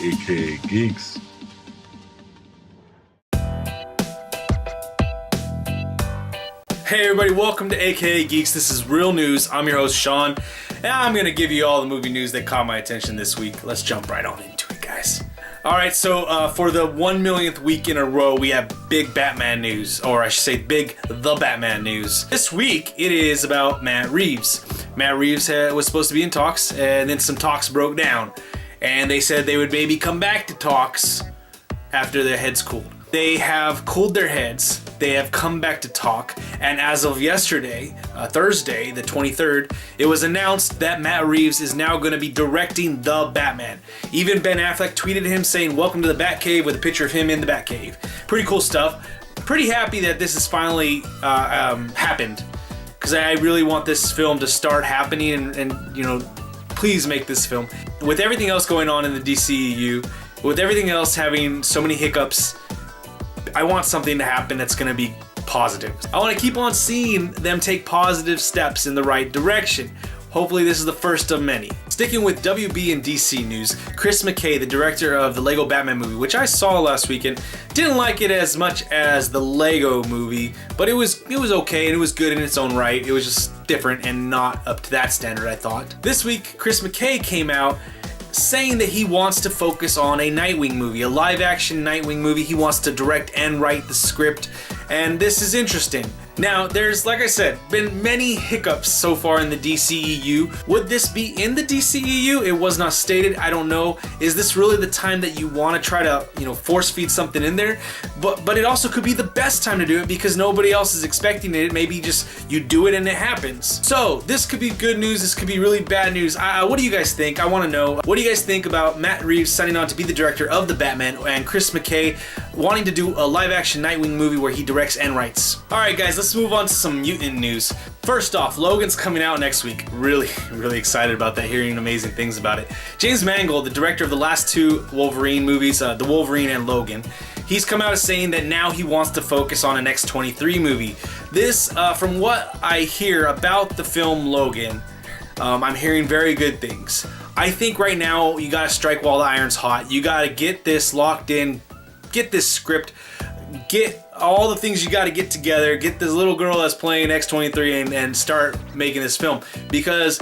aka Geeks. Hey everybody, welcome to AKA Geeks. This is Real News. I'm your host Sean, and I'm going to give you all the movie news that caught my attention this week. Let's jump right on into it, guys. Alright, so for the 1 millionth week in a row, we have big Batman news, or I should say big The Batman news. This week, it is about Matt Reeves. Matt Reeves was supposed to be in talks, and then some talks broke down. And they said they would maybe come back to talks after their heads cooled. They have cooled their heads, they have come back to talk, and as of yesterday, Thursday, the 23rd, it was announced that Matt Reeves is now going to be directing The Batman. Even Ben Affleck tweeted him saying, "Welcome to the Batcave," with a picture of him in the Batcave. Pretty cool stuff. Pretty happy that this has finally happened, because I really want this film to start happening, and you know, please make this film. With everything else going on in the DCEU, with everything else having so many hiccups, I want something to happen that's going to be positive. I want to keep on seeing them take positive steps in the right direction. Hopefully this is the first of many. Sticking with WB and DC news, Chris McKay, the director of the Lego Batman movie, which I saw last weekend, didn't like it as much as the Lego movie, but it was okay and it was good in its own right. It was just different and not up to that standard, I thought. This week, Chris McKay came out saying that he wants to focus on a Nightwing movie, a live-action Nightwing movie. He wants to direct and write the script, and this is interesting. Now, there's, like I said, been many hiccups so far in the DCEU. Would this be in the DCEU? It was not stated. I don't know. Is this really the time that you want to try to, force feed something in there? But it also could be the best time to do it because nobody else is expecting it. Maybe just you do it and it happens. So this could be good news. This could be really bad news. What do you guys think? I want to know. What do you guys think about Matt Reeves signing on to be the director of The Batman and Chris McKay wanting to do a live-action Nightwing movie where he directs and writes? All right, guys, let's move on to some mutant news. First off, Logan's coming out next week. Really excited about that, hearing amazing things about it. James Mangold, the director of the last two Wolverine movies, The Wolverine and Logan, he's come out as saying that now he wants to focus on an X-23 movie. This, from what I hear about the film Logan, I'm hearing very good things. I think right now you gotta strike while the iron's hot. You gotta get this locked in, get this script, get all the things you got to get together, get this little girl that's playing X-23 and start making this film. Because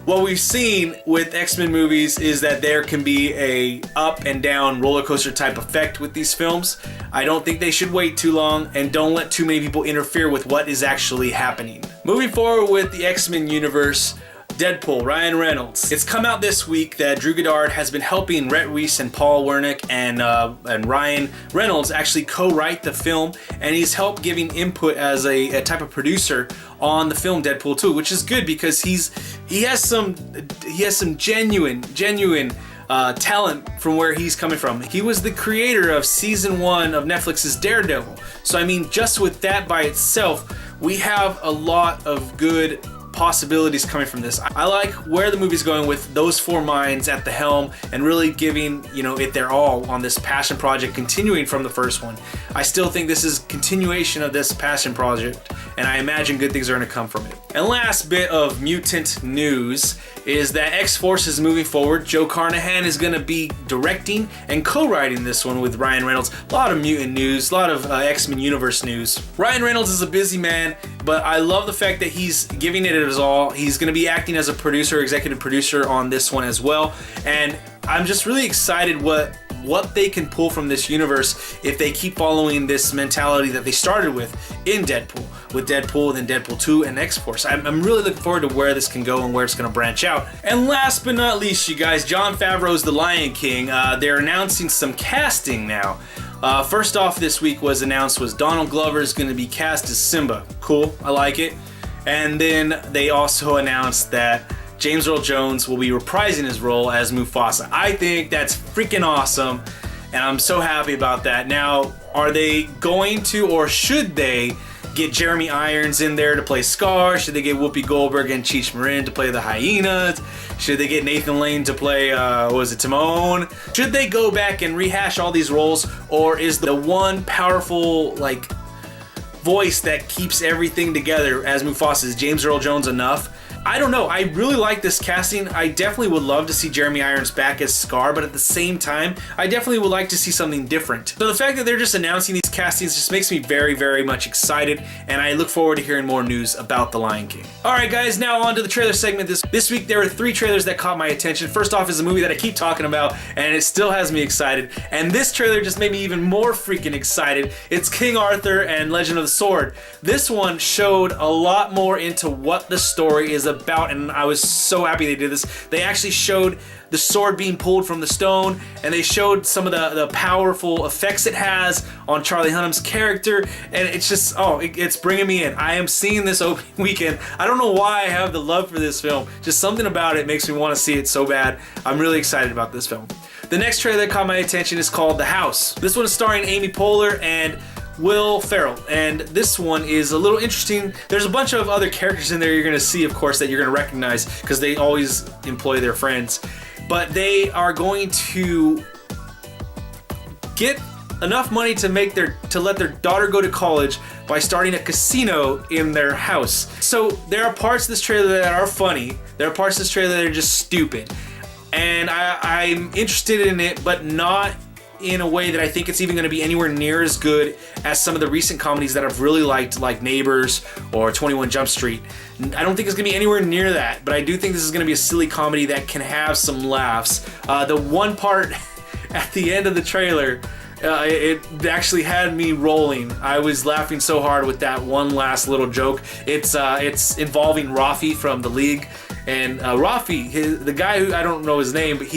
what we've seen with X-Men movies is that there can be a up and down roller coaster type effect with these films. I don't think they should wait too long, and don't let too many people interfere with what is actually happening. Moving forward with the X-Men universe, Deadpool, Ryan Reynolds. It's come out this week that Drew Goddard has been helping Rhett Reese and Paul Wernick and Ryan Reynolds actually co-write the film, and he's helped giving input as a type of producer on the film Deadpool 2, which is good because he has some genuine talent from where he's coming from. He was the creator of season 1 of Netflix's Daredevil. So I mean, just with that by itself, we have a lot of good possibilities coming from this. I like where the movie's going with those four minds at the helm and really giving, it their all on this passion project, continuing from the first one. I still think this is continuation of this passion project, and I imagine good things are going to come from it. And last bit of mutant news is that X-Force is moving forward. Joe Carnahan is going to be directing and co-writing this one with Ryan Reynolds. A lot of mutant news, a lot of X-Men universe news. Ryan Reynolds is a busy man, but I love the fact that he's giving it his all. He's going to be acting as a producer, executive producer on this one as well. And I'm just really excited what they can pull from this universe if they keep following this mentality that they started with in Deadpool, with Deadpool, then Deadpool 2 and X-Force. I'm really looking forward to where this can go and where it's going to branch out. And last but not least, you guys, Jon Favreau's The Lion King. They're announcing some casting now. First off this week was Donald Glover is going to be cast as Simba. Cool, I like it. And then they also announced that James Earl Jones will be reprising his role as Mufasa. I think that's freaking awesome, and I'm so happy about that. Now, are they going to, or should they, get Jeremy Irons in there to play Scar? Should they get Whoopi Goldberg and Cheech Marin to play the hyenas? Should they get Nathan Lane to play, Timon? Should they go back and rehash all these roles, or is the one powerful, voice that keeps everything together as Mufasa, is James Earl Jones enough? I don't know. I really like this casting. I definitely would love to see Jeremy Irons back as Scar, but at the same time, I definitely would like to see something different. So the fact that they're just announcing these castings just makes me very, very much excited, and I look forward to hearing more news about The Lion King. Alright guys, now on to the trailer segment. This week there were 3 trailers that caught my attention. First off is a movie that I keep talking about, and it still has me excited, and this trailer just made me even more freaking excited. It's King Arthur and Legend of the Sword. This one showed a lot more into what the story is about, and I was so happy they did this. They actually showed the sword being pulled from the stone, and they showed some of the powerful effects it has on Charlie Hunnam's character, and it's just, it's bringing me in. I am seeing this opening weekend. I don't know why I have the love for this film. Just something about it makes me want to see it so bad. I'm really excited about this film. The next trailer that caught my attention is called The House. This one is starring Amy Poehler and Will Ferrell, and this one is a little interesting. There's a bunch of other characters in there you're going to see, of course, that you're going to recognize because they always employ their friends. But they are going to get enough money to let their daughter go to college by starting a casino in their house. So there are parts of this trailer that are funny. There are parts of this trailer that are just stupid. And I'm interested in it, but not in a way that I think it's even going to be anywhere near as good as some of the recent comedies that I've really liked, like Neighbors or 21 Jump Street. I don't think it's going to be anywhere near that, but I do think this is going to be a silly comedy that can have some laughs. The one part at the end of the trailer, it actually had me rolling. I was laughing so hard with that one last little joke. It's involving Rafi from The League, and Rafi, the guy who I don't know his name, but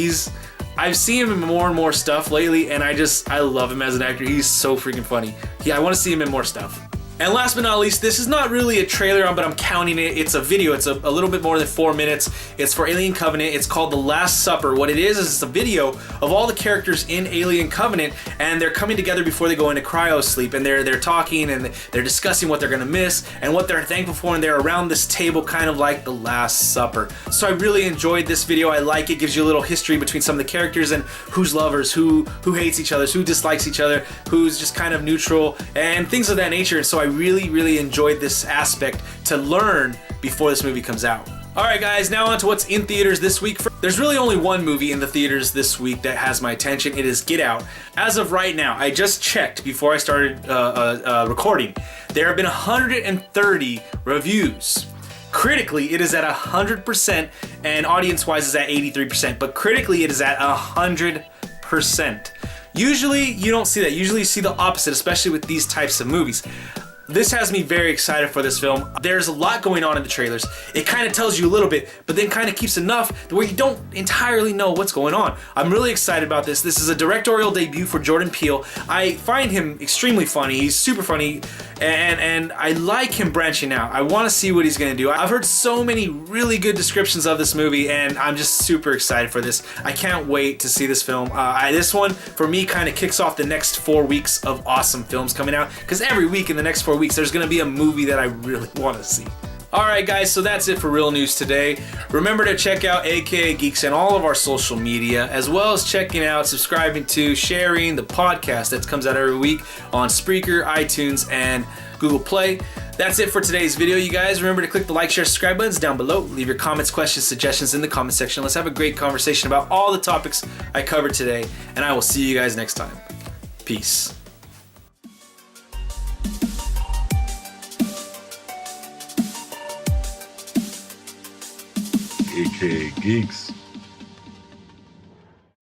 I've seen him in more and more stuff lately, and I love him as an actor. He's so freaking funny. Yeah, I want to see him in more stuff. And last but not least, this is not really a trailer, but I'm counting it. It's a video. It's a little bit more than 4 minutes. It's for Alien Covenant. It's called The Last Supper. What it is it's a video of all the characters in Alien Covenant, and they're coming together before they go into cryo sleep, and they're talking, and they're discussing what they're gonna miss and what they're thankful for, and they're around this table, kind of like The Last Supper. So I really enjoyed this video. I like it. Gives you a little history between some of the characters and who's lovers, who hates each other, who dislikes each other, who's just kind of neutral, and things of that nature. And so I really enjoyed this aspect to learn before this movie comes out. Alright guys, now on to what's in theaters this week. There's really only one movie in the theaters this week that has my attention. It is Get Out. As of right now, I just checked before I started recording. There have been 130 reviews. Critically, it is at 100%, and audience-wise is at 83%, but critically it is at 100%. Usually you don't see that. Usually you see the opposite, especially with these types of movies. This has me very excited for this film. There's a lot going on in the trailers. It kind of tells you a little bit, but then kind of keeps enough where you don't entirely know what's going on. I'm really excited about this. This is a directorial debut for Jordan Peele. I find him extremely funny. He's super funny, and I like him branching out. I want to see what he's going to do. I've heard so many really good descriptions of this movie, and I'm just super excited for this. I can't wait to see this film. This one, for me, kind of kicks off the next 4 weeks of awesome films coming out, because every week in the next 4 weeks, there's going to be a movie that I really want to see. Alright guys, so that's it for Real News today. Remember to check out AKA Geeks and all of our social media, as well as checking out, subscribing to, sharing the podcast that comes out every week on Spreaker, iTunes, and Google Play. That's it for today's video, you guys. Remember to click the like, share, subscribe buttons down below. Leave your comments, questions, suggestions in the comment section. Let's have a great conversation about all the topics I covered today, and I will see you guys next time. Peace. AKA Geeks.